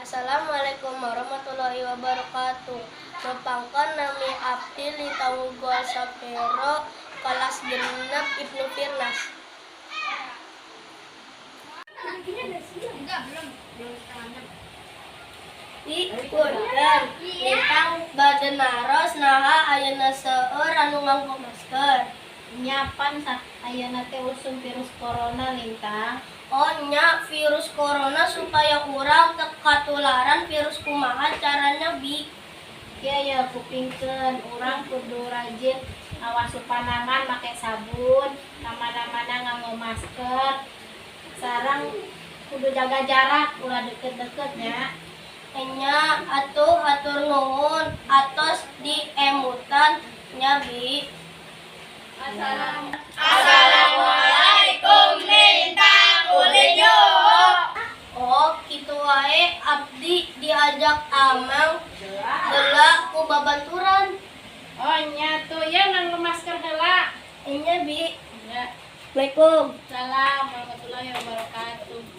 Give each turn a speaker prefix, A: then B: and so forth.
A: Assalamualaikum warahmatullahi wabarakatuh. Mepangkan nami abdi li tanggul sapero kelas genep Ibnu Firnas. Punten lintang badenaros naha ayeuna seueur anu nganggo masker.
B: Nyapan ayeuna teh usum virus corona lintang.
A: Oh nya virus corona supaya urang teu katularan virus kumaha caranya bi?
B: Ya kupingkeun urang kudu rajin awas panangan make sabun, kamana-mana nganggo masker. Sareng kudu jaga jarak ulah deket-deket nya.
A: Nya atuh hatur nuhun atos diemutan nya bi.
B: Assalamualaikum lintang ulin
A: Oh kitu wae abdi diajak amang heula ku babaturan.
B: Oh nya tuh ya nganggo masker heula.
A: Nya bi.
B: Ya.
A: Assalamualaikum.
B: Salam warahmatullahi wabarakatuh.